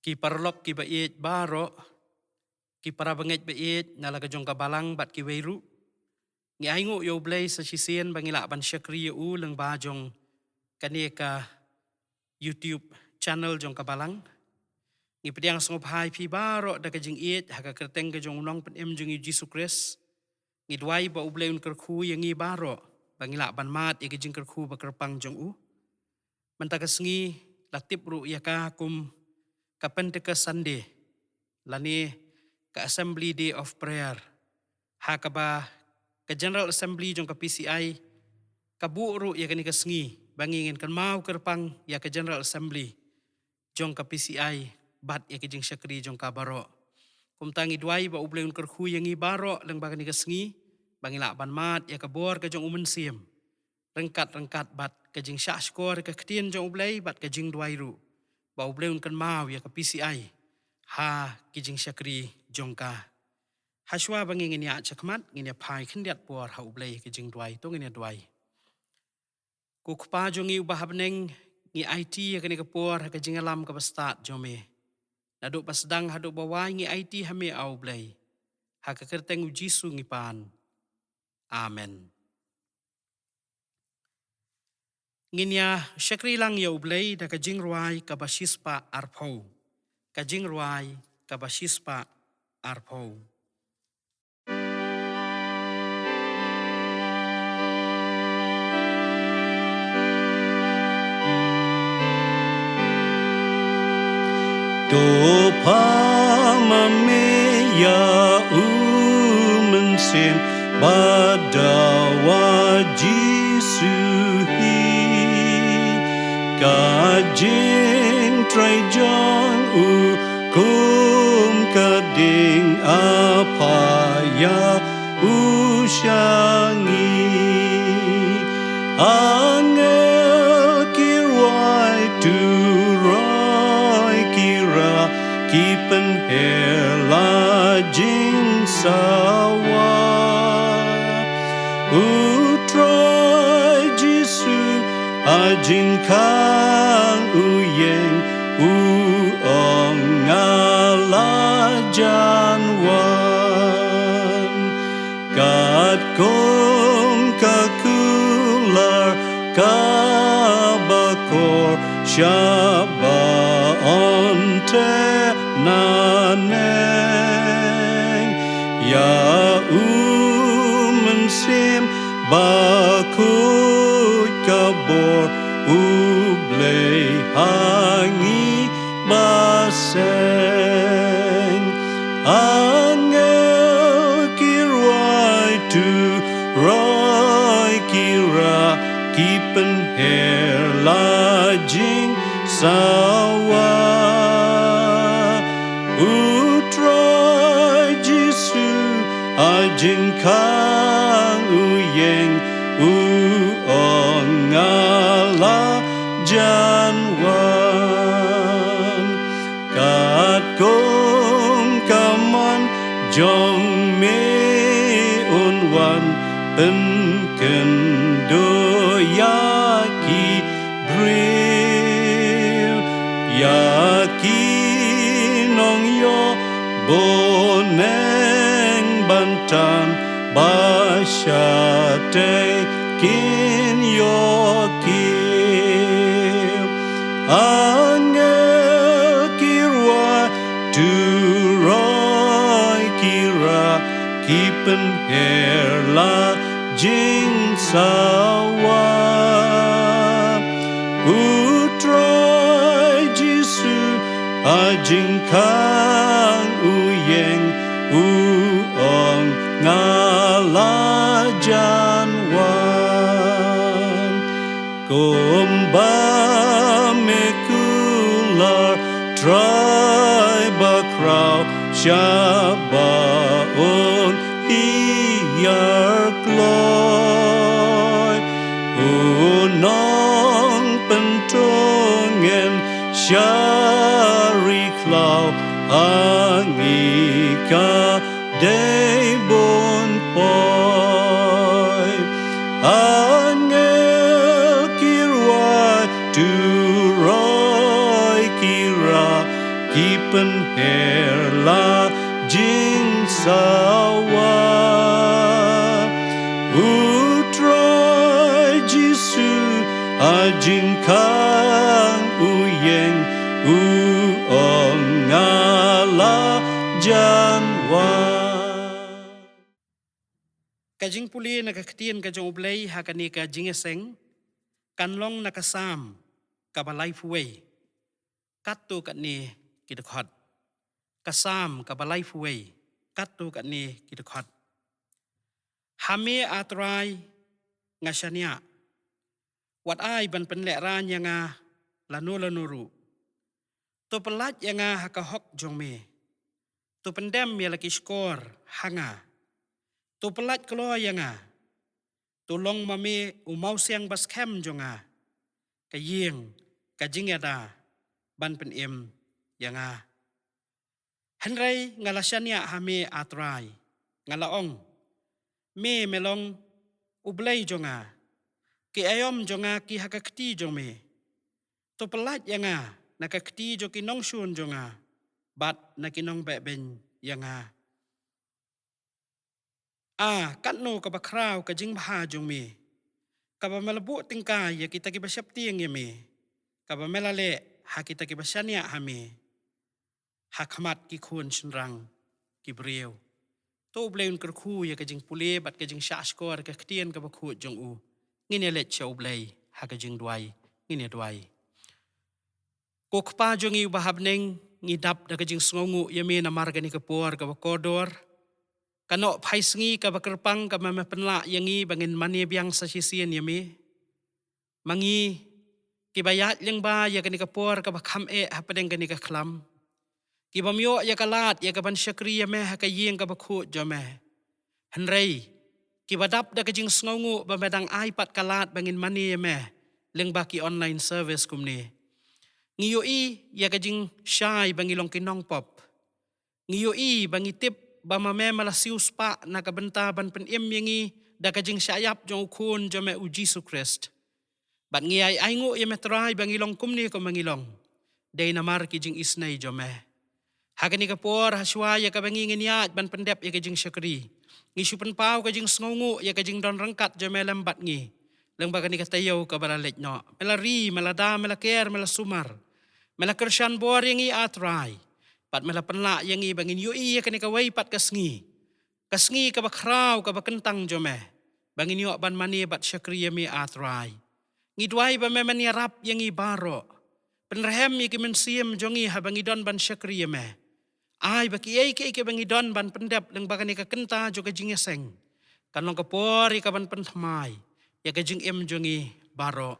ki parlok ki bait baro ki para bangit bait nala ka jong kabalang bat ki weiru ngi aingo yo blay sa sisien bangila ban syakri u leng ba jong kaneka YouTube channel jong kabalang ngi pediang sngop hai pi baro da ka jing it ha ka kerteng ka jong unong pen em jong Jesus Christ ngi dwai ba ublay un kerku yang ngi baro bangila ban mat i ka jing kerku ba kerpang jong u mantakas ngi latip ru ya ka kum ka Pentecost Sunday lani ka Assembly Day of Prayer ha ka ba ka General Assembly jong ka PCI ka buuru ya kani ka sngi bangingin kan mau kerpang ya ka General Assembly jong ka PCI bat ya ka jing syakri jong ka baro kumtangi duai ba ublay un kerhu yang i baro leng ba kani ka sngi bangila ban mat ya ka bor ka jong umen siem rengkat bat ka jing syak skor ka ketien jong ublay bat ka jing duai ru ba ublay un kan mau ya ka PCI ha ki jing syakri jong ka haswa bangingin ya chakmat ngin ya pai khindiat por ha ublay ki jing duai to ngin ya duai ku kpa jong i ubah beneng ngi IT ya kani ka por ha ka jing alam ka bastat jome naduk pasdang haduk bawai ngi IT hame au ublay ha ka kerteng u Jisu ngi pan amen ngin ya syakri lang ya ublay da ka jing ruai ka basispa arpau ka jing ruai ka basispa arpau Do pamame ya umensin badawa Jisu hi kajing trai jong u kum kading apa ya usyangi angel kirwai tu kipen hela jing sawa utrai Jisu ajing kang uyeng uong ngala janwan kat kong kakular kabakor syaba onte naneng ya mensim bakut kabor ublay hangi baseng angel kirwai tu roi kira kipen her lajing sawa utrai Jisu ajing kang uyeng uong ngala janwan kat kong kaman jong me unwan pen kendo yaki bril yaki nong yo boneng bantan basyate kin yo kim angel kirwa turoi kira kipen herla jing sawa utrai Jisu ajing kang uyeng uong ngala janwan kumba mekular try bakraw syabaon iyar kloy unong pentongen syari klau angika debon poi angel kirwa turoi kira kip pen herla jing sawa utroy jisu a jing kang uyeng u ong ngala janwa. Kajing puli nakakatian kajong ublay hakani kajing eseng, kanlong nakasam kabalay fuway. Katu kat ni kidekot. Kasam kabalay fuway. Katu kat ni kidekot. Hame atray ngasyanya. Wat ay ban penleran yang lanu-lanuru. To pelat yang hakahok jong me. To pendem ya laki skor hanga. To pelat keluar yang tolong mame umau siang bas kem jonga. Kaying kajing ada ban pen em yang Henry ngalasanya hame atrai ngalaong me melong ublay jonga. Ki ayom jonga ki hakakti jong me. To pelat yang nakakti jo kinong syun jonga. Bat nakinong beben yang katno kabakraw kajing baha jong me. Kaba melabu tingkay ya kita kibasyap tiang ya me. Kaba melale ha kita kibasyanya ha me. Hakmat ki kun senrang ki beriau. To ublayun kerku ya kajing pule bat kajing syaskor kaktian kabakut jong u. Ngini let siya ublay ha kajing duay. Ngini duay. Kokpa jong i bahabneng ngidap da kajing sungungu ya me na marga ni kapor kabakodor. Kanok paisengi kabakerpang kamapenla yangi bangin mani biang sa sisian yami. Mangi kibayat yang ba ya kani kapor kabakam hapadeng kani kaklam. Kibamyo ya kalat ya kaban syakri yame hakayeng kabakut jome. Henry kibadap da kajing sngongu bamedang iPad kalat bangin mani yame leng baki online service kumni. Ngiyoi ya kajing syai bangilong kinong pop. Ngiyoi bangi tip bama me malasius pa nakabenta ban pen yangi da kajing syayap jong ukun jome u Jesus Christ. Bat ngiyay aingu ya metrai bangilong kumni ko mangilong. Day namar kijing isnay jome. Hakani kapor haswa ya kabangi nginiat ban pendep ya kajing syakri. Ngisupan pau kajing sngongu ya kajing don rangkat jome lembat ngi. Lembag ni katayaw kabaralet no. Melari, melada, melaker, melasumar. Melakersyan bor yangi atrai. Pat melapenla yangi bangin yui kani kawai pat kasngi. Kasngi kabakraw kabakentang jome. Bangin yu ban mani bat syakri yami atrai. Ngidwai ba memani rap yangi baro. Penrehem yaki mensiem jongi ha bangidon ban syakri yame. Ay baki ay ke bangidon ban pendap leng bagani kakenta jo kajing yaseng. Kanong kapor ikaban penthamay. Ya kajing jongi baro.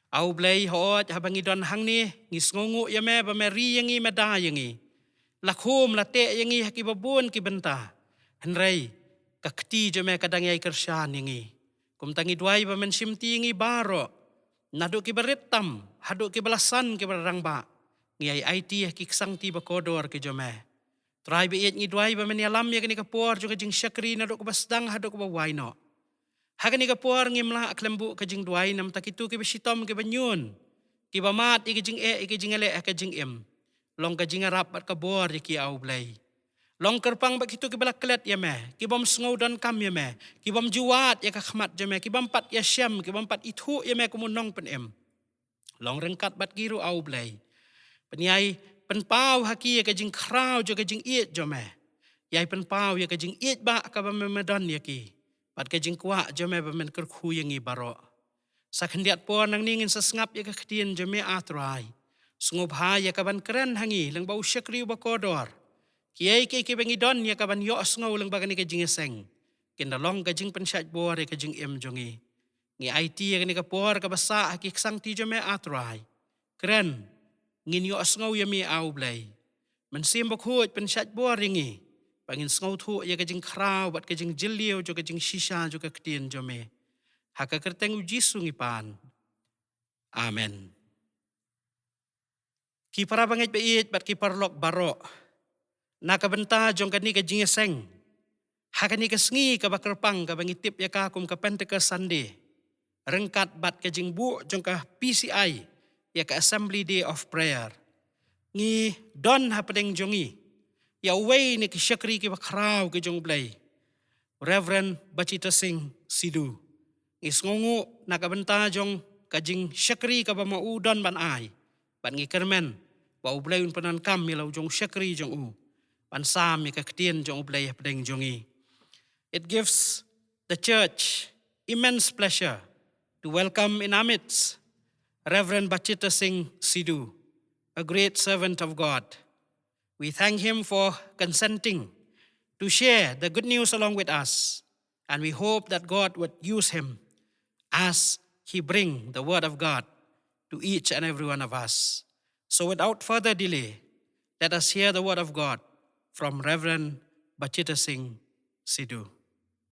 Au blay hoot ha bangidon hang ni ngisngungu yame ba meri yangi meda yangi. Lakhum late yangi hakibabun kibenta. Henry kakti jome kadang yai kersyan yangi. Kumtangi duai ba mensimti yangi baro. Naduk kibaretam, haduk kibalasan kibarang ba. Ngiyai IT kiksang ti bakodor ki jome. Try biit ngi duai ba menialam ya kini kapor juga jing syakri naduk kubasdang haduk kubawai no. Hakani kapor ngimla aklembu kajing duai nam takitu kibasitom kibanyun. Kibamat ikijing ikijing ele kajing Long kajing arap bat kabor ki au blay. Long kerpang bat kitu kibalak kelet ya meh. Kibam sengau dan kam ya meh. Kibam juat ya kakhmat ya meh. Kibam pat ya syam. Kibam pat itu ya meh kumunong pen Long rengkat bat giru au blay. Penyai penpau haki ya kajing kraw jo kajing iit jo meh. Yai penpau ya kajing iit ba kabam medan ya ki. Bat kajing kuak jo meh bamen kerku yang i baro. Sakendiat por nang ningin sesengap ya kakdian jo meh atrai. Sunggup ya kaban keren hangi leng bau syakri bakodor. Kiai bangidon ya kaban yo sngau leng bagani kajing eseng. Kindalong kajing pensyat bor ya kajing jongi. Ngi IT ya kani kapor kabasa haki ksang ti jome atrai. Keren ngin yo sngau ya mi au blay. Mensim bakhut pensyat bor ringi. Bangin sngau thu ya kajing kraw bat kajing jiliu jo kajing shisha jo kakdien jome. Haka kerteng ujisu ngipan. Amen. Ki para bangit bait bat ki parlok baro. Nakabenta jong kani kajing eseng. Hakani kasngi kabakerpang kabangitip ya kakum ka Pentecost Sunday. Rengkat bat kajing bu jong ka PCI ya ka Assembly Day of Prayer. ngi don hapedeng jongi. Ya way ni kishakri ki bakraw ki jong blay. Reverend Bachita Singh Sidhu. Isngongo nakabenta jong kajing syakri ka ba maudon ban ay. Ban ngi kermen. Wa ublay un panan kam milaw jong syakri jong u. Ban sam mi kaktian jong ublay hapedeng jongi. It gives the church immense pleasure to welcome in our midst Reverend Bachita Singh Sidhu, a great servant of God. We thank him for consenting to share the good news along with us, and we hope that God would use him as he bring the word of God to each and every one of us. So without further delay, let us hear the word of God from Reverend Bachita Singh Sidhu.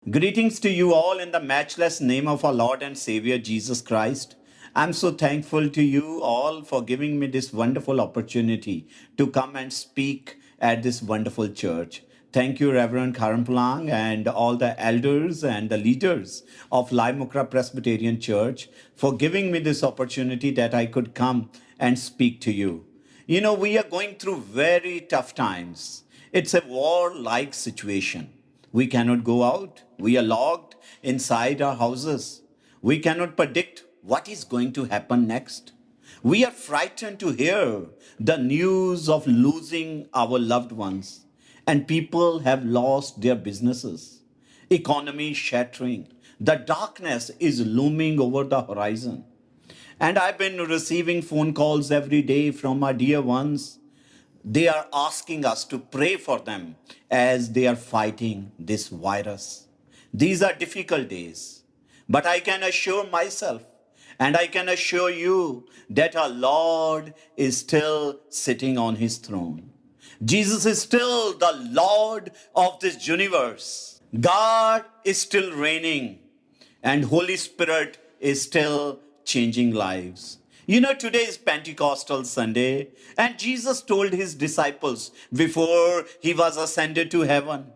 Greetings to you all in the matchless name of our Lord and Savior Jesus Christ. I'm so thankful to you all for giving me this wonderful opportunity to come and speak at this wonderful church. Thank you, Reverend Karamplang, and all the elders and the leaders of Laimukra Presbyterian Church for giving me this opportunity that I could come and speak to you. You know, we are going through very tough times. It's a war-like situation. We cannot go out. We are locked inside our houses. We cannot predict what is going to happen next. We are frightened to hear the news of losing our loved ones, and people have lost their businesses. Economy shattering. The darkness is looming over the horizon. And I've been receiving phone calls every day from my dear ones. They are asking us to pray for them as they are fighting this virus. These are difficult days, but I can assure myself and I can assure you that our Lord is still sitting on his throne. Jesus is still the Lord of this universe. God is still reigning, and Holy Spirit is still changing lives. You know, today is Pentecostal Sunday, and Jesus told his disciples before he was ascended to heaven,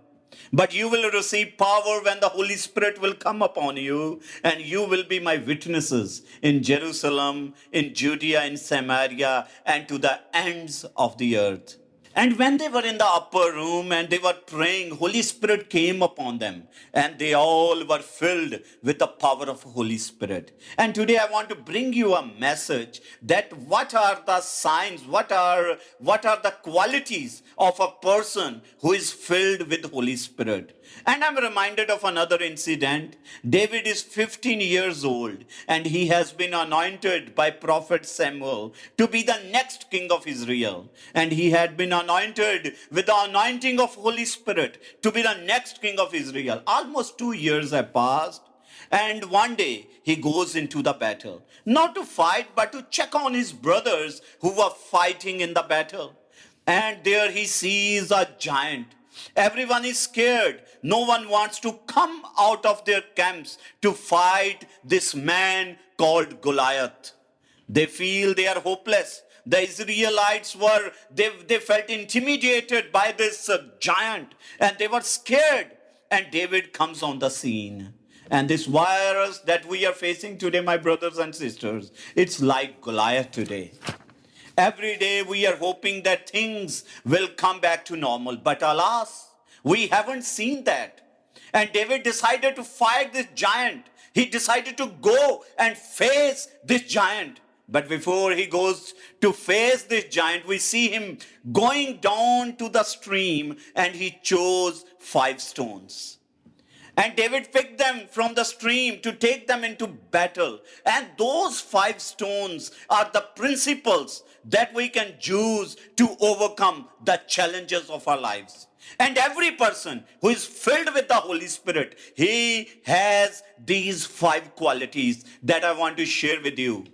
but you will receive power when the Holy Spirit will come upon you, and you will be my witnesses in Jerusalem, in Judea, in Samaria, and to the ends of the earth. And when they were in the upper room and they were praying, Holy Spirit came upon them and they all were filled with the power of Holy Spirit. And today I want to bring you a message that what are the signs, what are the qualities of a person who is filled with Holy Spirit. And I'm reminded of another incident. David is 15 years old and he has been anointed by Prophet Samuel to be the next king of Israel. And he had been anointed with the anointing of Holy Spirit to be the next king of Israel. Almost 2 years have passed. And one day he goes into the battle, not to fight, but to check on his brothers who were fighting in the battle. And there he sees a giant. Everyone is scared. No one wants to come out of their camps to fight this man called Goliath. They feel they are hopeless. The Israelites they felt intimidated by this giant and they were scared. And David comes on the scene. And this virus that we are facing today, my brothers and sisters, it's like Goliath today. Every day we are hoping that things will come back to normal. But alas, we haven't seen that. And David decided to fight this giant. He decided to go and face this giant. But before he goes to face this giant, we see him going down to the stream and he chose 5 stones. And David picked them from the stream to take them into battle. And those 5 stones are the principles that we can use to overcome the challenges of our lives. And every person who is filled with the Holy Spirit, he has these 5 qualities that I want to share with you.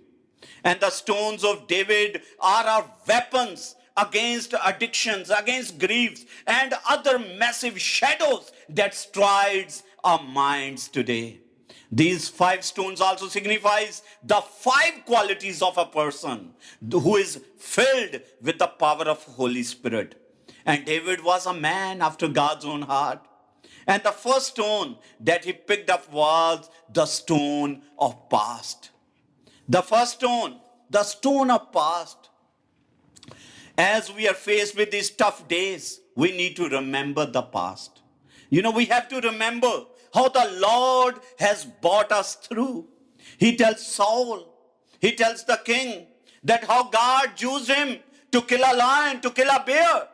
And the stones of David are our weapons against addictions, against griefs, and other massive shadows that strides our minds today. These 5 stones also signifies the 5 qualities of a person who is filled with the power of Holy Spirit. And David was a man after God's own heart. And the first stone that he picked up was the stone of past. The first stone, the stone of past. As we are faced with these tough days, we need to remember the past. You know, we have to remember how the Lord has brought us through. He tells Saul, he tells the king that how God used him to kill a lion, to kill a bear.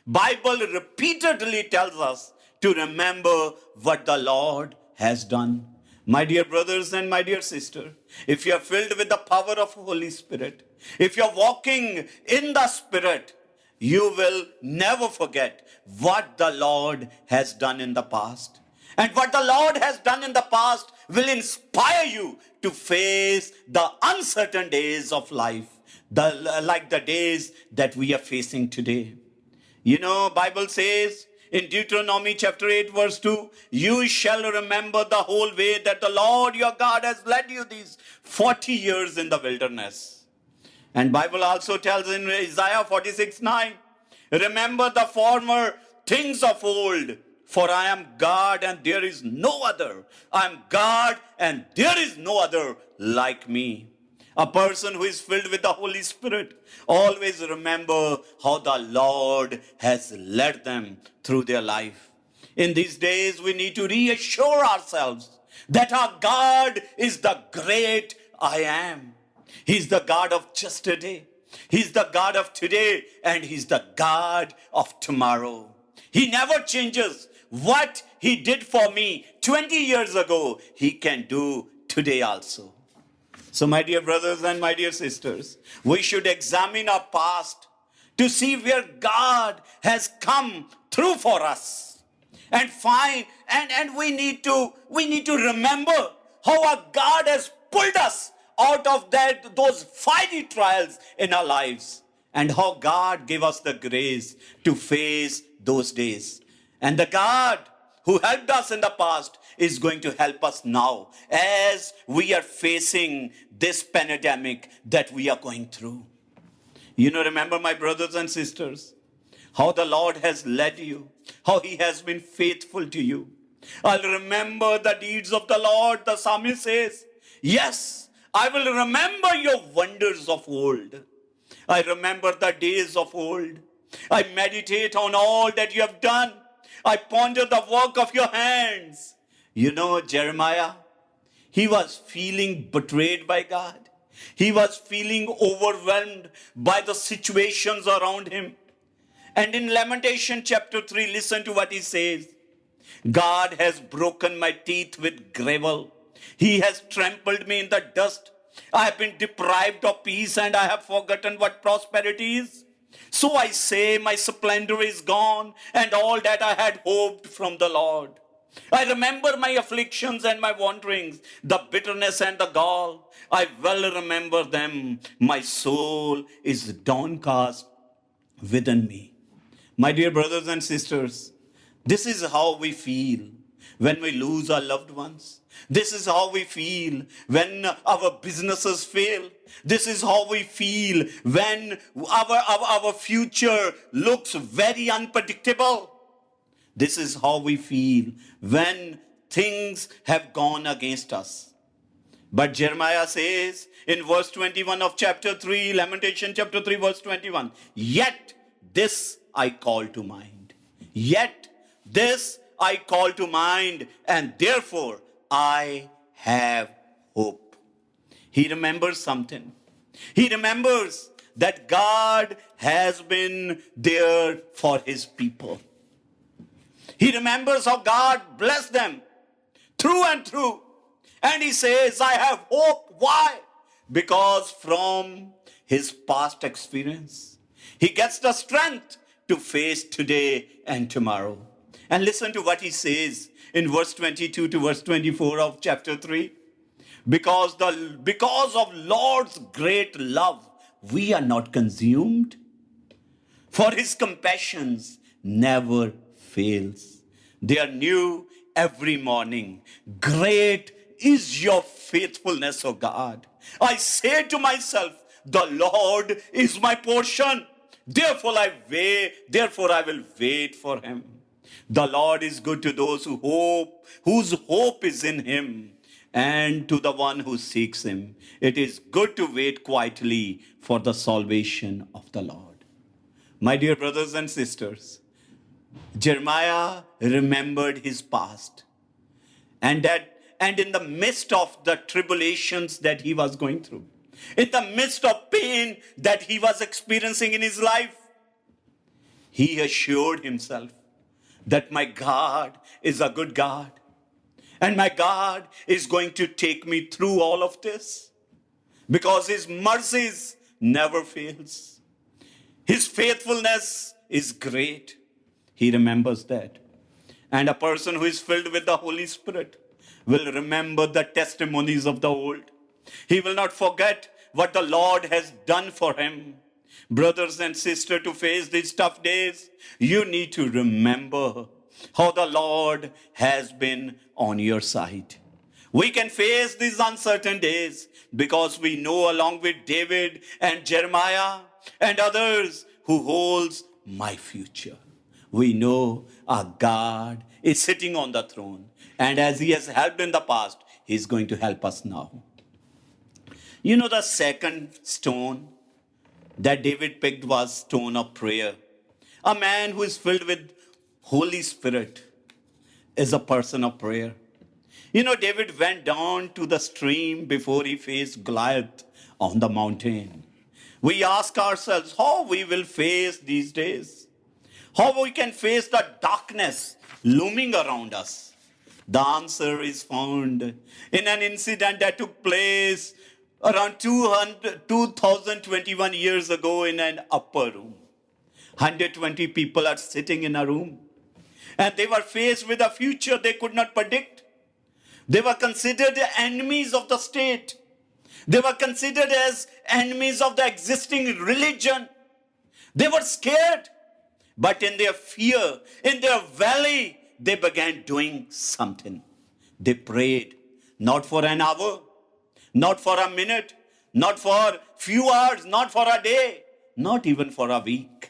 Bible repeatedly tells us to remember what the Lord has done. My dear brothers and my dear sister, if you are filled with the power of Holy Spirit, if you're walking in the Spirit, you will never forget what the Lord has done in the past. And what the Lord has done in the past will inspire you to face the uncertain days of life, like the days that we are facing today. You know, Bible says in Deuteronomy chapter 8 verse 2, you shall remember the whole way that the Lord your God has led you these 40 years in the wilderness. And Bible also tells in Isaiah 46:9, remember the former things of old, for I am God and there is no other. I am God and there is no other like me. A person who is filled with the Holy Spirit always remember how the Lord has led them through their life. In these days, we need to reassure ourselves that our God is the great I am. He's the God of just today. He's the God of today and He's the God of tomorrow. He never changes. What He did for me 20 years ago, He can do today also. So, my dear brothers and my dear sisters, we should examine our past to see where God has come through for us. And find, and we need to remember how our God has pulled us out of those fiery trials in our lives, and how God gave us the grace to face those days. And the God who helped us in the past is going to help us now as we are facing this pandemic that we are going through. You know, remember, my brothers and sisters, how the Lord has led you, how He has been faithful to you. I'll remember the deeds of the Lord, the psalmist says. Yes, I will remember your wonders of old. I remember the days of old. I meditate on all that you have done. I ponder the work of your hands. You know, Jeremiah, he was feeling betrayed by God. He was feeling overwhelmed by the situations around him. And in Lamentation chapter 3, listen to what he says. God has broken my teeth with gravel. He has trampled me in the dust. I have been deprived of peace and I have forgotten what prosperity is. So I say my splendor is gone and all that I had hoped from the Lord. I remember my afflictions and my wanderings, the bitterness and the gall. I well remember them. My soul is downcast within me. My dear brothers and sisters, this is how we feel when we lose our loved ones. This is how we feel when our businesses fail. This is how we feel when our future looks very unpredictable. This is how we feel when things have gone against us. But Jeremiah says in verse 21 of chapter 3, Lamentation chapter 3, verse 21, yet this I call to mind. Yet this I call to mind, and therefore I have hope. He remembers something. He remembers that God has been there for His people. He remembers how God blessed them through and through. And he says, I have hope. Why? Because from his past experience, he gets the strength to face today and tomorrow. And listen to what he says in verse 22 to verse 24 of chapter 3. Because of Lord's great love, we are not consumed, for his compassions never fails. They are new every morning. Great is your faithfulness, O God. I say to myself, the Lord is my portion. Therefore I will wait for him. The Lord is good to those whose hope is in him, and to the one who seeks him. It is good to wait quietly for the salvation of the Lord. My dear brothers and sisters, Jeremiah remembered his past. And in the midst of the tribulations that he was going through, in the midst of pain that he was experiencing in his life, he assured himself that my God is a good God. And my God is going to take me through all of this because his mercies never fails. His faithfulness is great. He remembers that. And a person who is filled with the Holy Spirit will remember the testimonies of the old. He will not forget what the Lord has done for him. Brothers and sisters, to face these tough days, you need to remember how the Lord has been on your side. We can face these uncertain days because we know, along with David and Jeremiah and others, who holds my future. We know our God is sitting on the throne, and as he has helped in the past, he's going to help us now. You know, the second stone that David picked was stone of prayer. A man who is filled with Holy Spirit is a person of prayer. You know, David went down to the stream before he faced Goliath on the mountain. We ask ourselves how we will face these days, how we can face the darkness looming around us. The answer is found in an incident that took place around 2021 years ago in an upper room. 120 people are sitting in a room, and they were faced with a future they could not predict. They were considered enemies of the state. They were considered as enemies of the existing religion. They were scared, but in their fear, in their valley, they began doing something. They prayed, not for an hour, not for a minute, not for few hours, not for a day, not even for a week.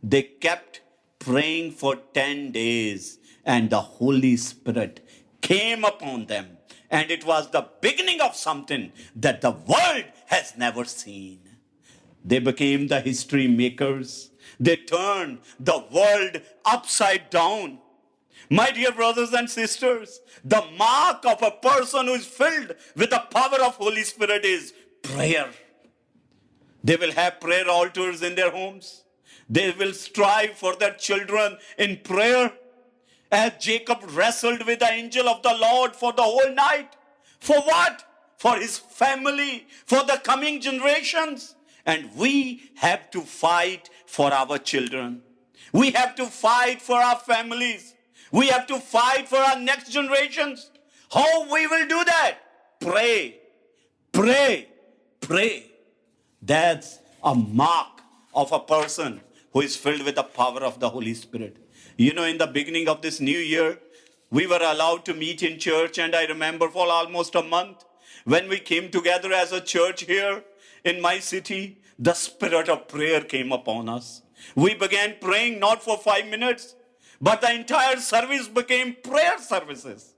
They kept praying for 10 days, and the Holy Spirit came upon them. And it was the beginning of something that the world has never seen. They became the history makers. They turned the world upside down. My dear brothers and sisters, the mark of a person who is filled with the power of Holy Spirit is prayer. They will have prayer altars in their homes. They will strive for their children in prayer. As Jacob wrestled with the angel of the Lord for the whole night. For what? For his family, for the coming generations. And we have to fight for our children. We have to fight for our families. We have to fight for our next generations. How we will do that? Pray, pray, pray. That's a mark of a person who is filled with the power of the Holy Spirit. You know, in the beginning of this new year, we were allowed to meet in church, and I remember for almost a month, when we came together as a church here in my city, the spirit of prayer came upon us. We began praying not for 5 minutes, but the entire service became prayer services.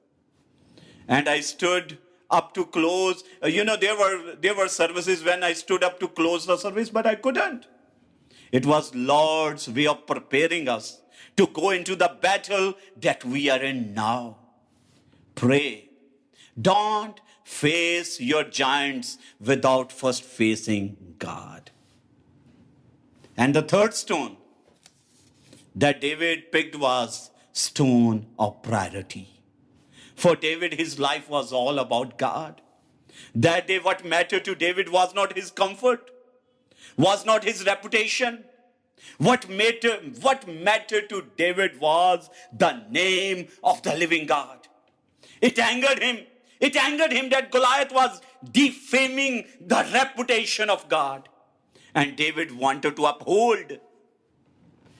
And I stood up to close. There were services when I stood up to close the service, but I couldn't. It was Lord's way of preparing us to go into the battle that we are in now. Pray. Don't face your giants without first facing God. And the third stone that David picked was stone of priority. For David, his life was all about God. That day, what mattered to David was not his comfort, was not his reputation. What mattered to David was the name of the living God. It angered him. It angered him that Goliath was defaming the reputation of God. And David wanted to uphold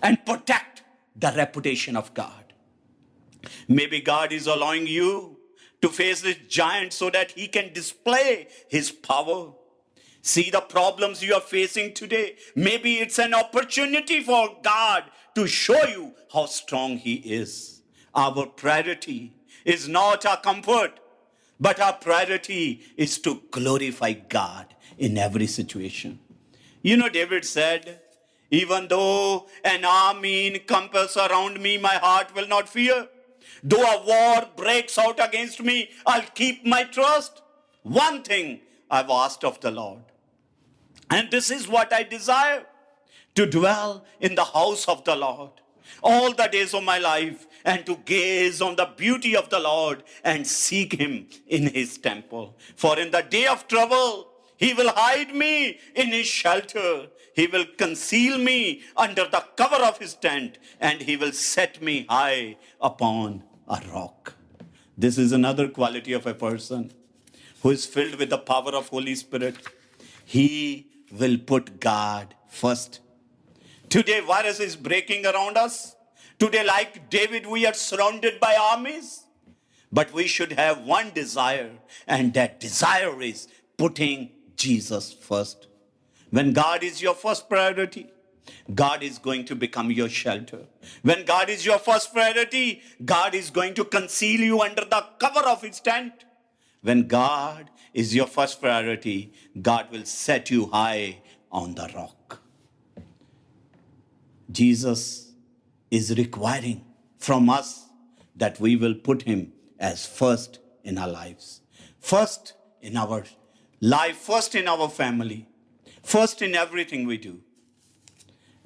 and protect the reputation of God. Maybe God is allowing you to face this giant so that he can display his power. See the problems you are facing today. Maybe it's an opportunity for God to show you how strong he is. Our priority is not our comfort, but our priority is to glorify God in every situation. You know, David said Even though an army encompass around me, my heart will not fear. Though a war breaks out against me, I'll keep my trust. One thing I've asked of the Lord, and this is what I desire, to dwell in the house of the Lord all the days of my life, and to gaze on the beauty of the Lord and seek him in his temple. For in the day of trouble, he will hide me in his shelter. He will conceal me under the cover of his tent, and he will set me high upon a rock. This is another quality of a person who is filled with the power of Holy Spirit. He will put God first. Today, virus is breaking around us. Today, like David, we are surrounded by armies. But we should have one desire, and that desire is putting Jesus first. When God is your first priority, God is going to become your shelter. When God is your first priority, God is going to conceal you under the cover of his tent. When God is your first priority, God will set you high on the rock. Jesus is requiring from us that we will put him as first in our lives, first in our life, first in our family, first in everything we do.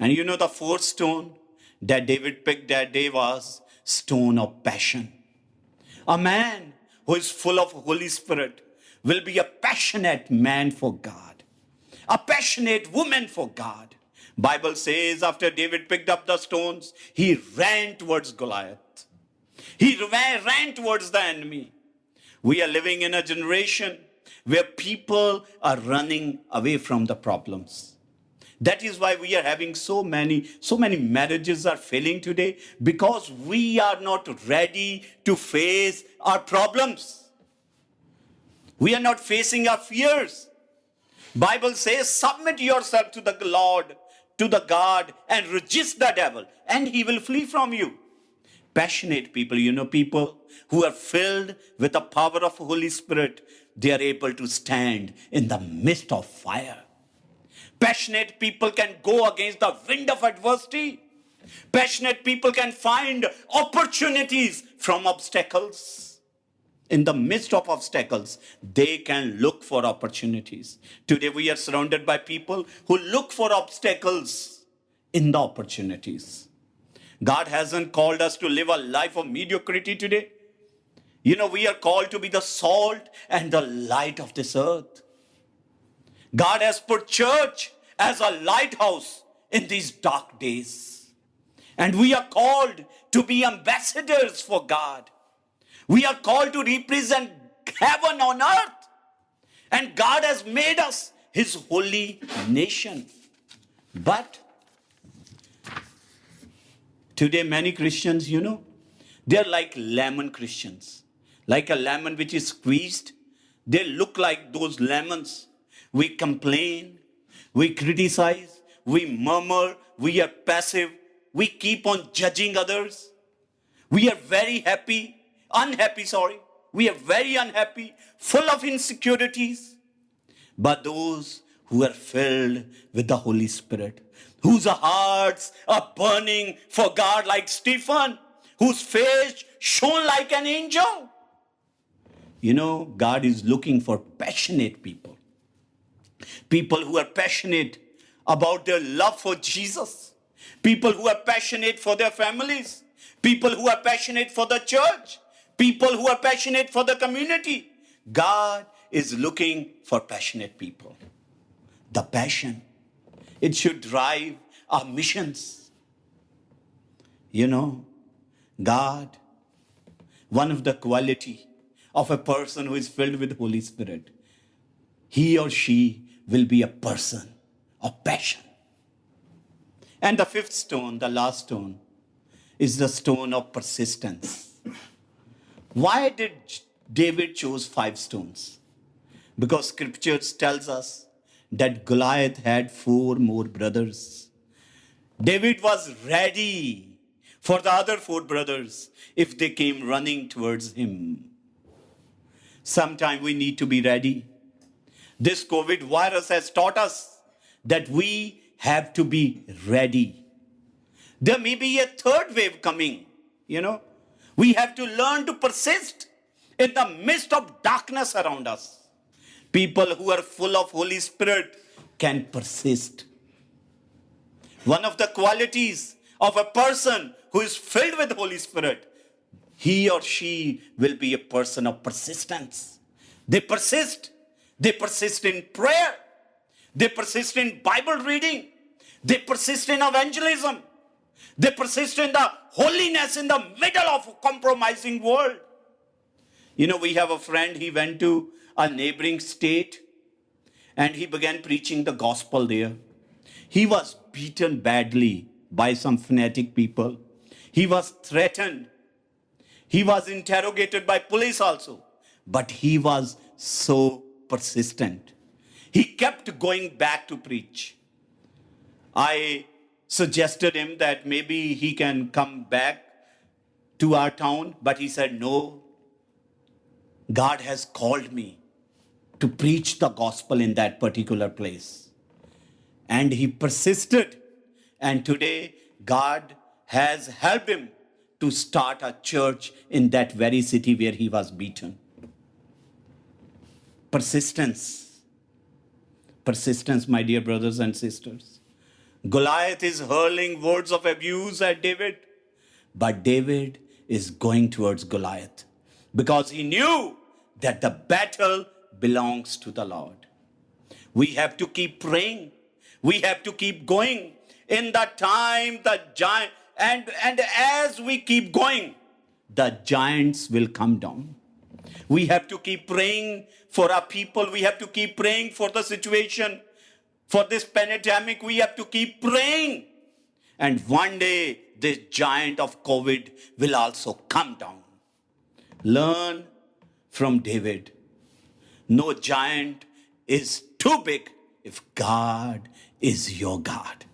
And you know, the fourth stone that David picked that day was stone of passion. A man who is full of Holy Spirit will be a passionate man for God, a passionate woman for God. Bible says after David picked up the stones, he ran towards Goliath. He ran towards the enemy. We are living in a generation where people are running away from the problems. That is why we are having so many marriages are failing today, because we are not ready to face our problems. We are not facing our fears. Bible says, submit yourself to the Lord, to the God, and resist the devil, and he will flee from you. Passionate people, you know, people who are filled with the power of Holy Spirit, they are able to stand in the midst of fire. Passionate people can go against the wind of adversity. Passionate people can find opportunities from obstacles. In the midst of obstacles, they can look for opportunities. Today we are surrounded by people who look for obstacles in the opportunities. God hasn't called us to live a life of mediocrity today. You know, we are called to be the salt and the light of this earth. God has put church as a lighthouse in these dark days. And we are called to be ambassadors for God. We are called to represent heaven on earth. And God has made us his holy nation. But today many Christians, you know, they're like lemon Christians. Like a lemon which is squeezed. They look like those lemons. We complain, we criticize, we murmur, we are passive, we keep on judging others. We are very unhappy. We are very unhappy, full of insecurities. But those who are filled with the Holy Spirit, whose hearts are burning for God like Stephen, whose face shone like an angel. You know, God is looking for passionate people. People who are passionate about their love for Jesus. People who are passionate for their families. People who are passionate for the church. People who are passionate for the community. God is looking for passionate people. The passion, it should drive our missions. You know, God, one of the quality of a person who is filled with the Holy Spirit, he or she will be a person of passion. And the fifth stone, the last stone, is the stone of persistence. Why did David choose 5 stones? Because scripture tells us that Goliath had 4 more brothers. David was ready for the other 4 brothers if they came running towards him. Sometime we need to be ready. This COVID virus has taught us that we have to be ready. There may be a third wave coming, you know. We have to learn to persist in the midst of darkness around us. People who are full of Holy Spirit can persist. One of the qualities of a person who is filled with Holy Spirit, he or she will be a person of persistence. They persist. They persist in prayer. They persist in Bible reading. They persist in evangelism. They persist in the holiness in the middle of a compromising world. You know, we have a friend, he went to a neighboring state and he began preaching the gospel there. He was beaten badly by some fanatic people. He was threatened. He was interrogated by police also. But he was so persistent. He kept going back to preach. I suggested him that maybe he can come back to our town, but he said, no, God has called me to preach the gospel in that particular place. And he persisted. And today, God has helped him to start a church in that very city where he was beaten. Persistence. Persistence, my dear brothers and sisters. Goliath is hurling words of abuse at David, but David is going towards Goliath because he knew that the battle belongs to the Lord. We have to keep praying. We have to keep going. In that time, the giant, and as we keep going, the giants will come down. We have to keep praying for our people. We have to keep praying for the situation. For this pandemic, we have to keep praying. And one day, this giant of COVID will also come down. Learn from David. No giant is too big if God is your God.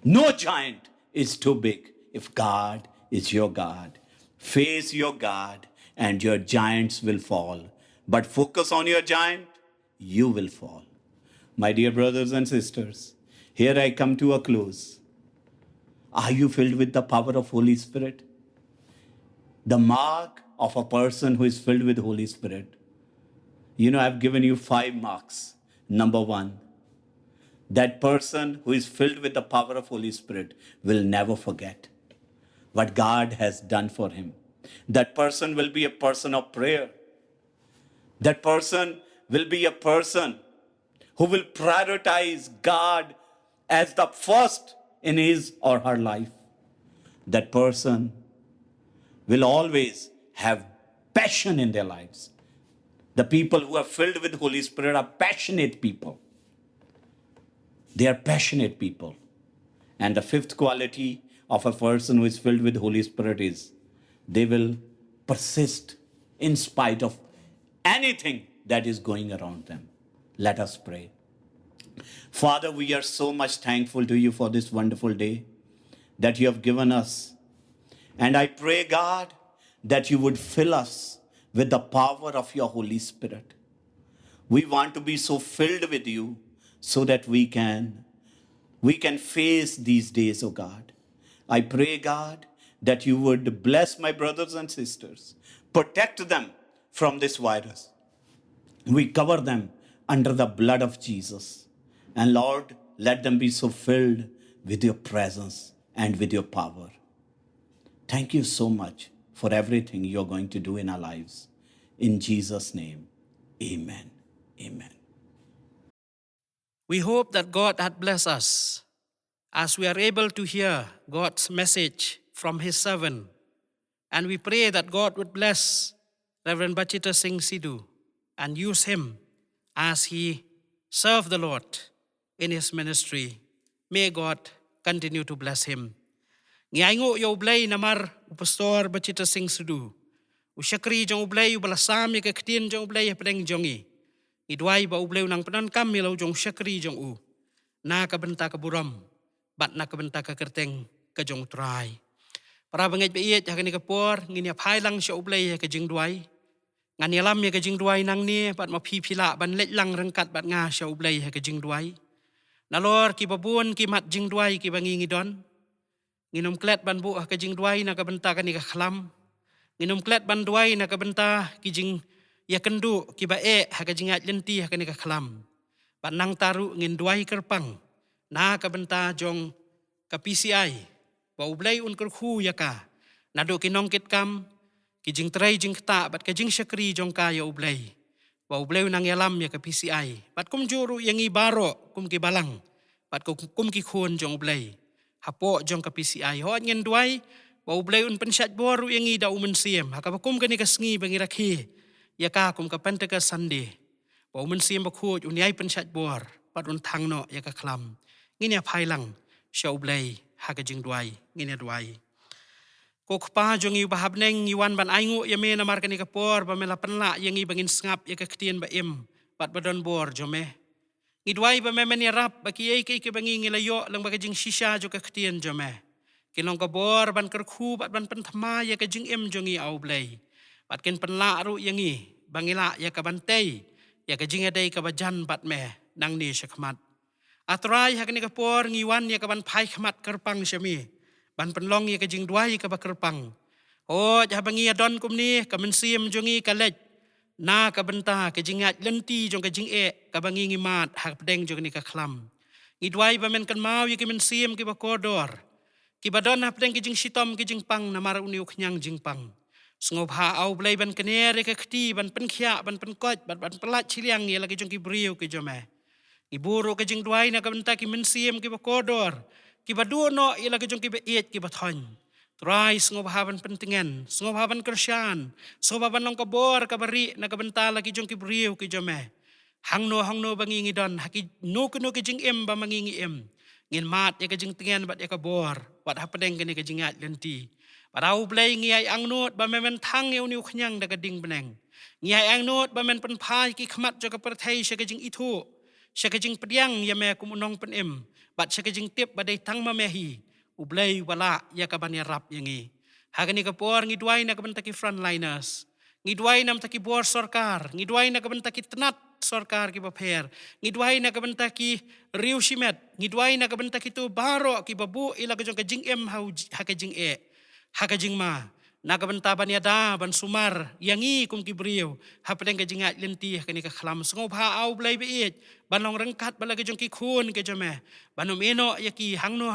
No giant is too big if God is your God. Face your God and your giants will fall. But focus on your giant, you will fall. My dear brothers and sisters, here I come to a close. Are you filled with the power of Holy Spirit? The mark of a person who is filled with Holy Spirit. You know, I've given you 5 marks. Number 1, that person who is filled with the power of Holy Spirit will never forget what God has done for him. That person will be a person of prayer. That person will be a person who will prioritize God as the first in his or her life. That person will always have passion in their lives. The people who are filled with Holy Spirit are passionate people. They are passionate people. And the 5th quality of a person who is filled with Holy Spirit is they will persist in spite of anything that is going around them. Let us pray. Father, we are so much thankful to you for this wonderful day that you have given us. And I pray, God, that you would fill us with the power of your Holy Spirit. We want to be so filled with you so that we can face these days, oh God. I pray, God, that you would bless my brothers and sisters, protect them from this virus. We cover them under the blood of Jesus. And Lord, let them be so filled with your presence and with your power. Thank you so much for everything you're going to do in our lives. In Jesus' name, amen. Amen. We hope that God had blessed us as we are able to hear God's message from his servant. And we pray that God would bless Reverend Bachita Singh Sidhu and use him as he served the Lord in his ministry. May God continue to bless him. Ngayngo yo ublay namar Pastor Bachita Singh Sidhu. Usyakri jong ublay ubalasam ya kaktin jong ublay pedeng jongi. Idway ba ublay nang penankam milaw jong syakri jong u. Na kabenta kaburam. Bat na kabenta kakerteng kajong try. Para bangay bait ya kani kapor ngini aphay lang siya ublay ya kajing duay. Ngan yalam ya kajing duay nang ni bat mapipila ban let lang rangkat bat nga siya ublay ya kajing duay. Nalor ki babun ki mat jing duai ki bangi ngidon. Nginom klet ban bu ka jing duai na ka benta ka ni ka khlam. Nginom klet ban duai na ka benta ki jing ya kendu ki ba ha ka jing at lenti ha ka ni ka khlam. Ban nang taru ngin duai kerpang. Na ka benta jong ka PCI. Ba ublay un kerkhu ya ka. Nado ki nongkit kam ki jing tray jing kta bat ka jing syakri jong ka ya ublay. Ba ublay nang yalam ya ka PCI. Bat kum juru yang i baro kum ki balang. Bat kum ki khun jong ublay. Hapo jong ka PCI. Ho ngin duai ba ublay un pensyat boru yang i da umen siem. Haka ba kum ka ni ka sngi bangi rakhi. Ya ka kum ka pente ka sande. Ba umen siem ba khut unyai pensyat bor. Bat un thang no ya ka khlam. Ngin ya phai lang sya ublay haka jing duai. Ngin ya duai. Kok pa jong i bahab neng iwan ban aingu ya me na marka ni kapor ba mela penla yang i bangin sngap ya ka ketien ba im bat badon bor jome. Ngidwai ba me ni rap ba ki ke bangi ngilayo lang ba ka jing shisha jo ka ketien jome. Kinong ka bor ban kerkhu bat ban penthama ya ka jing im jong i au blay. Bat ken penla ru yang i bangila ya ka bantay ya ka jing adai ka bajan bat me nang ni syakmat. Atrai hak ni kapor ngiwan ya ka ban phai khmat kerpang syami. Ban penlong ya ka jing duai ka bakerpang. Oh jah bangi adon kum ni ka mensim jongi ka lej. Na ka benta ka jingat lenti jong ka jing ka bangi ngimat hak pedeng jong ni ka khlam. Ngi duai ba men kan mau ya ka mensim ki bakodor. Ki badon hak pedeng ki jing sitom ki jing pang na mara uni uknyang jing pang. Sngop ha au blai ban kener ka khti ban penkhya ban penkot ban pelat chiliang ya lagi jong ki briu ki jome. Iburu ka jing duai na ka benta ki mensim ki bakodor. Ki baduno ila ka jong ki bait ki bathon. Try ngop haban pentingan, ngop haban kersyan, ngop haban long kabor kabari na kabentala ki jong ki briu ki jome. Hangno bangi ngidon haki no ki jing em ba mangingi em. Ngin mat ya ka jing tingan bat ya ka bor, wat hapadeng ka ni ka jingat lenti. Parau blay ngiyay ang not ba memen thang yaw ni uknyang da ka ding beneng. Ngiyay ang not ba men penpai ki khmat jo ka perthai siya ka jing itu. Siya ka jing pediang ya me kumunong penem. Bat siya ka jing tip badai tang mamehi. Ublay wala ya ka ban ya rap yangi. Haga ni ka por ngidway na ka ban taki frontliners. Ngidway nam taki bor sorkar. Ngidway na ka ban taki tenat sorkar ki baper. Ngidway na ka ban taki riu simet. Ngidway na ka ban taki tu baro ki babu ila ka jong ka jing em haka jing haka jing ma. Nakabenta ban yada ban sumar yangi kum kibriu hapdeng ka jingat lenti ka ni ka khlam sngop ha au blai beit banong rengkat bala ka jong ki khun ke jome banom eno yaki hangno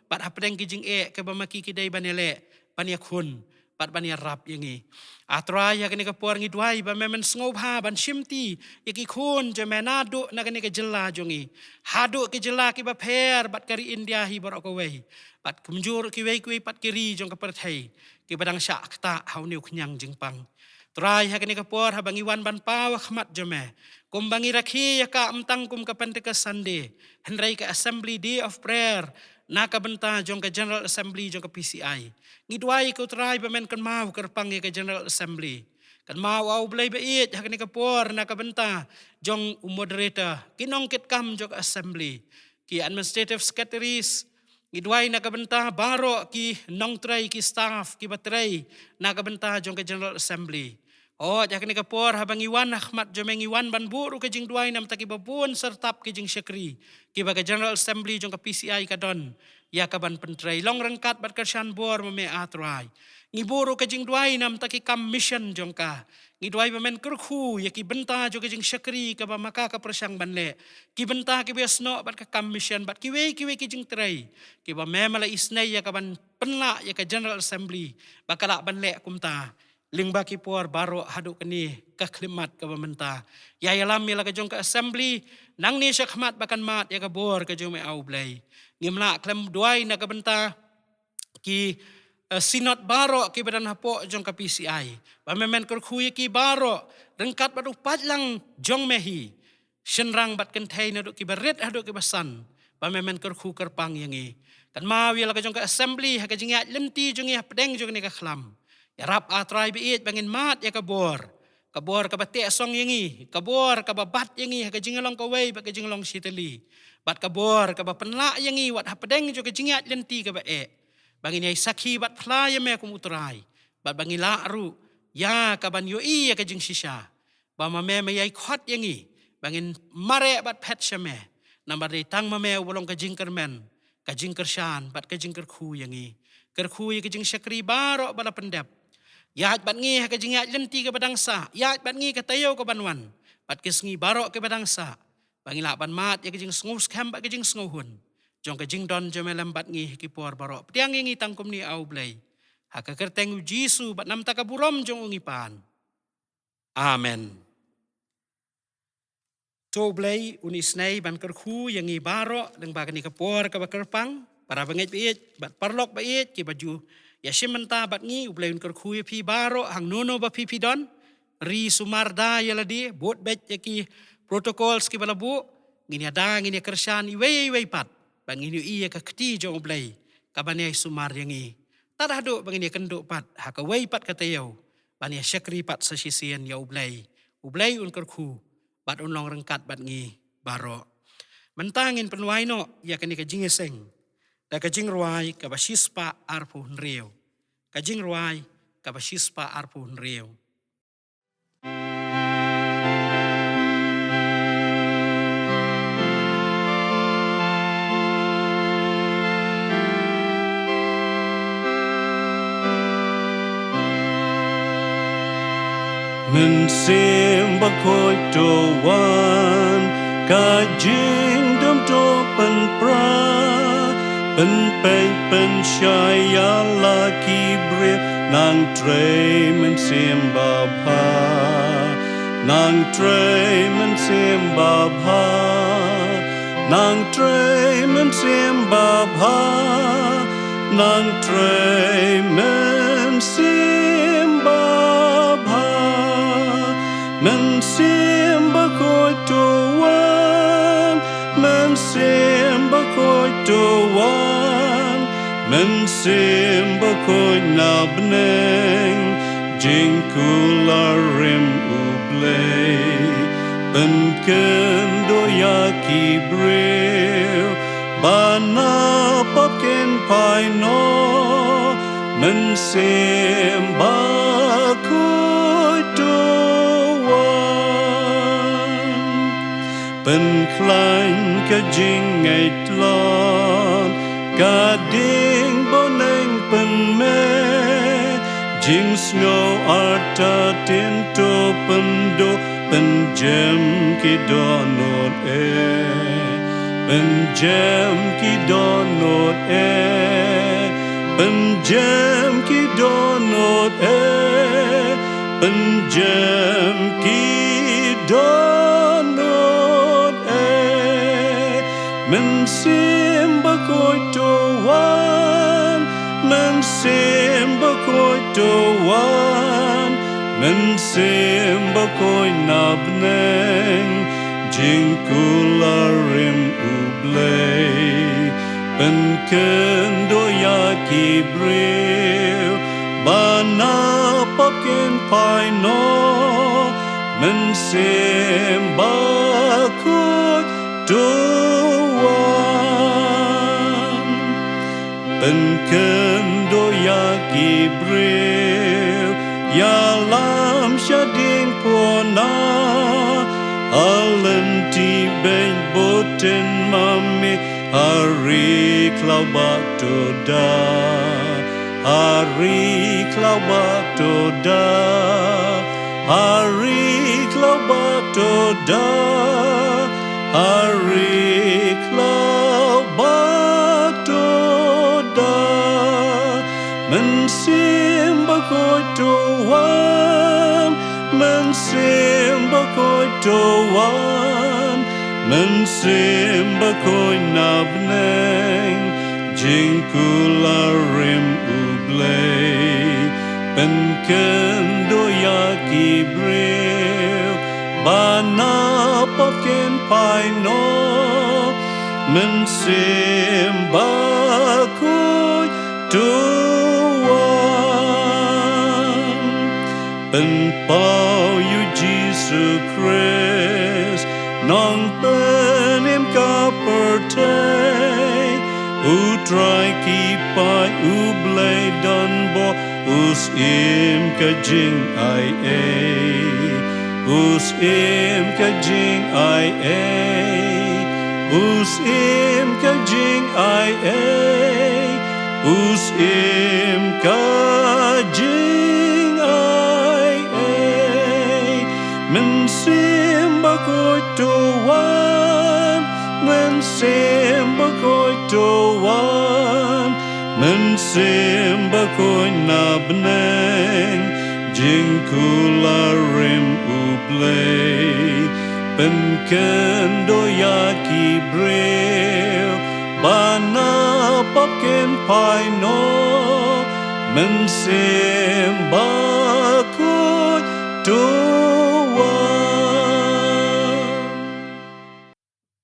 bat hapdeng ki jing ka bamaki ki dai banele ban ya khun bat ban ya rap yangi atra ya ka ni ka por ngi duai ba memen sngop ha ban shimti yaki khun jome nadu na ka ni ka jela jongi hadu ki jela ki ba pher bat kari india hi borok ko wei bat kumjur ki wei pat kiri jong ka perthai ki badang syak ta hau niu knyang jingpang. Try hak ni kapor habang iwan ban paw khmat jome. Kum bangi rakhi ya ka amtang kum ka Pentecost Sunday. Henry ka Assembly Day of Prayer. Na ka benta jong ka General Assembly jong ka PCI. Ngidwai ko try ba men kan mau kerpang ya ka General Assembly. Kan mau au blai bait hak ni kapor na ka benta jong moderator. Kinong kit kam jong assembly. Ki administrative secretaries Ngidway na kabenta baro ki nong tray ki staff ki batray na kabenta jong ka General Assembly. O jak ni kapor habang iwan Ahmad jomeng iwan ban buru ka jing duay nam taki babun sertap ki jing syakri. Ki baga General Assembly jong ka PCI ka don. Ya ka ban pentray long rengkat bat kersyan bor mame atray. Ngiburu ka jing duay nam taki commission jong ka. Ngidway ba men kerkhu ya ki benta jo ka jing syakri ka ba maka ka persyang banle. Ki benta ki biasno bat ka commission bat ki we ki jing tray. Ki ba memala isnay ya ka ban penla ya ka General Assembly bakala banle kumta. Lingba ki por baro hadu kani ka klimat ka bamenta. Ya yalam mila ka jong ka assembly nang ni sya khmat bakan mat ya ka bor ka jong me au blay. Ngimla klem duay na ka benta ki sinot baro ki badan hapo jong ka PCI. Pamemen kerkhuy ki baro rengkat badu padlang jong mehi. Shenrang bat kentay na do ki baret hadu ki basan. Pamemen kerkhu kerpang yangi. Kan mau ya ka jong ka assembly ha ka jingat lenti jong ya pedeng jong ni ka khlam. Ya rap atrai beit bangin mat ya kabor ka bate song yangi kabor ka babat yangi ka jingalong ka wei ba ka jingalong sitali bat kabor ka ba penla yangi wat hapedeng jo ka jingat lenti ka ba bangin ay sakhi bat phla ya me kum utrai bat bangila ru ya ka ban yo ya ka jing shisha ba ma me ay khot yangi bangin mare bat phet shame Nambar day tang mameu bolong kajing kermen, kajing kershan, bat kajing kerku yang i. Kerku yang kajing syakri barok bala pendap. Yahat bat ngi kajing yahat lenti ke badangsa, yahat bat ngi katayo ke banwan, bat kesngi barok ke badangsa. Bangila ban mat ya kajing sengus kem bat kajing senguhun. Jong kajing don jomelem bat ngi kipor barok. Ptiang ngi tangkum ni au blay. Haka kerteng Jisu bat nam takaburom jong ungipan. Amen. To blay unisnay ban kerku yang i barok deng bagan ni kepor ke bakerpang. Para bangit bait bat parlok bait ki baju ya simenta bat ngi ublay un kerku ya pi barok hang nono ba pi don. Ri sumarda ya ladi bot bet ya ki protokol ski balabu ngini ada ngini kershan iwei pat. Bang ini iya ka keti jong ublay kabaniay sumar yang i. Tadahdo bang ini kenduk pat haka wei pat katayo. Bani syakri pat sa sisian ya ublay. Ublay un kerku bat unlong rengkat bat ngi barok. Mentangin penuai no ya kani kajing eseng. Da kajing ruai kabasispa arpu nreo. Kajing ruai kabasispa arpu nreo. Mensimba koi doan kajing dom do pen pra pen peng pen shaya laki bre nang tre mensimba bha nang tre mensimba bha nang tre mensimba bha nang tre mensimba bha mensimba koi doan mensimba koi doan mensimba koi nabneng jingkularim ublay penkendo yaki brew bana popken paino mensimba koi doan Penklan kajing aitlon Kading boneng penme Jing snow arta tinto pendo Penjem ki donot Penjem ki donot Penjem ki donot Penjem ki donot mensimba koi doan mensimba koi doan mensimba koi nabneng jingkularim ublay penkendo yaki brew bana popkin paino mensimba koi doan penkendo yaki brew yalam shading pona alenti ben boten mami hari klaubat toda hari klaubat toda hari klaubat toda hari klaubat toda mensimba koi doan mensimba koi doan mensimba koi nabneng jingkularim ublay penkendo yaki brew bana popkin paino mensimba koi doan penpau you Jesus Christ non penim kaperte utrai kipai ublay donbo us im kajing ai us im kajing ai us im ka jing ai ai, us im ka jing ai ai, men simba koi to wan, men simba koi to wan, men simba koi nabneng, jing kula rim uplay. Ben kendo yaki breu bana popken paino men semba kut tuwa.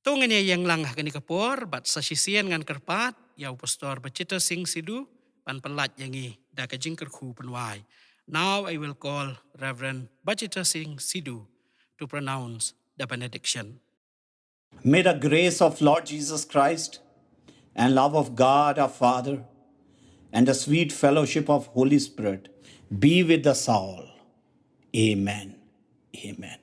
Tungan niya yang lang kani kapor bat sa sisian ngan kerpat yaw pastor bacita sing sidu pan pelat yangi da kajing kerku penwai. Now I will call Reverend Bachita Singh Sidhu to pronounce the benediction. May the grace of Lord Jesus Christ and love of God our Father and the sweet fellowship of Holy Spirit be with us all. Amen. Amen.